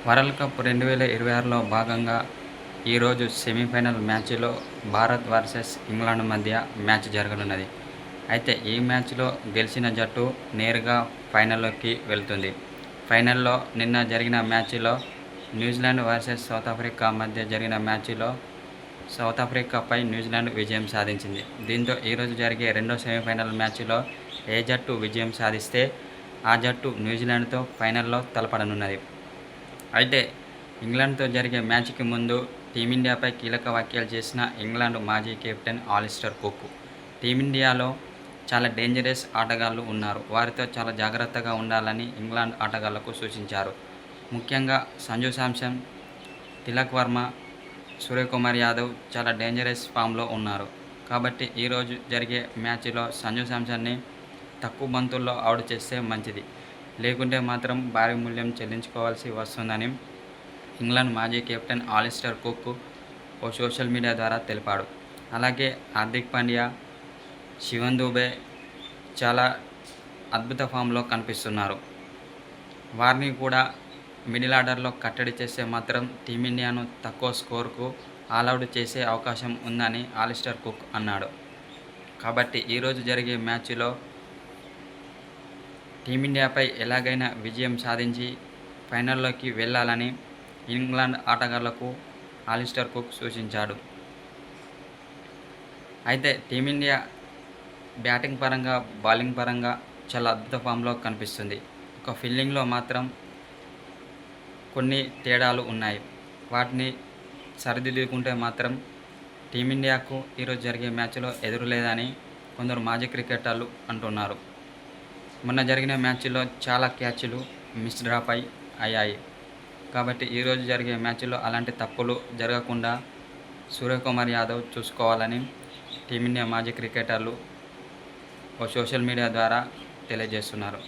World cup 2026లో భాగంగా ఈరోజు semi-final మ్యాచ్లో భారత్ వర్సెస్ ఇంగ్లాండ్ మధ్య మ్యాచ్ జరగనున్నది. అయితే ఈ మ్యాచ్లో గెలిచిన జట్టు నేరుగా ఫైనల్లోకి వెళ్తుంది. ఫైనల్లో నిన్న జరిగిన మ్యాచ్లో న్యూజిలాండ్ వర్సెస్ సౌత్ ఆఫ్రికా మధ్య జరిగిన మ్యాచ్లో సౌత్ ఆఫ్రికాపై న్యూజిలాండ్ విజయం సాధించింది. దీంతో ఈరోజు జరిగే రెండో సెమీఫైనల్ మ్యాచ్లో ఏ జట్టు విజయం సాధిస్తే ఆ జట్టు న్యూజిలాండ్తో ఫైనల్లో తలపడనున్నది. అయితే ఇంగ్లాండ్తో జరిగే మ్యాచ్కి ముందు టీమిండియాపై కీలక వ్యాఖ్యలు చేసిన ఇంగ్లాండ్ మాజీ కెప్టెన్ ఆలిస్టర్ కుక్ టీమిండియాలో చాలా డేంజరస్ ఆటగాళ్లు ఉన్నారు, వారితో చాలా జాగ్రత్తగా ఉండాలని ఇంగ్లాండ్ ఆటగాళ్లకు సూచించారు. ముఖ్యంగా సంజు శాంసన్, తిలక్ వర్మ, సూర్యకుమార్ యాదవ్ చాలా డేంజరస్ ఫామ్లో ఉన్నారు. కాబట్టి ఈరోజు జరిగే మ్యాచ్లో సంజు శాంసన్ని తక్కువ బంతుల్లో అవుట్ చేస్తే మంచిది, లేకుంటే మాత్రం భారీ మూల్యం చెల్లించుకోవాల్సి వస్తుందని ఇంగ్లాండ్ మాజీ కెప్టెన్ ఆలిస్టర్ కుక్ ఓ సోషల్ మీడియా ద్వారా తెలిపాడు. అలాగే హార్దిక్ పాండ్యా, శివన్ దూబే చాలా అద్భుత ఫామ్లో కనిపిస్తున్నారు. వారిని కూడా మిడిల్ ఆర్డర్లో కట్టడి చేస్తే మాత్రం టీమిండియాను తక్కువ స్కోరుకు ఆల్అవుట్ చేసే అవకాశం ఉందని ఆలిస్టర్ కుక్ అన్నాడు. కాబట్టి ఈరోజు జరిగే మ్యాచ్లో టీమిండియాపై ఎలాగైనా విజయం సాధించి ఫైనల్లోకి వెళ్లాలని ఇంగ్లాండ్ ఆటగాళ్లకు ఆలిస్టర్ కుక్ సూచించాడు. అయితే టీమిండియా బ్యాటింగ్ పరంగా, బౌలింగ్ పరంగా చాలా అద్భుత ఫామ్లో కనిపిస్తుంది. ఒక ఫీల్డింగ్లో మాత్రం కొన్ని తేడాలు ఉన్నాయి. వాటిని సరిదిద్దుకుంటే మాత్రం టీమిండియాకు ఈరోజు జరిగే మ్యాచ్లో ఎదురులేదని కొందరు మాజీ క్రికెటర్లు అంటున్నారు. మొన్న జరిగిన మ్యాచ్లో చాలా క్యాచ్లు మిస్ డ్రాప్ అయ్యాయి. కాబట్టి ఈరోజు జరిగే మ్యాచ్లో అలాంటి తప్పులు జరగకుండా సూర్యకుమార్ యాదవ్ చూసుకోవాలని టీమిండియా మాజీ క్రికెటర్లు ఓ సోషల్ మీడియా ద్వారా తెలియజేస్తున్నారు.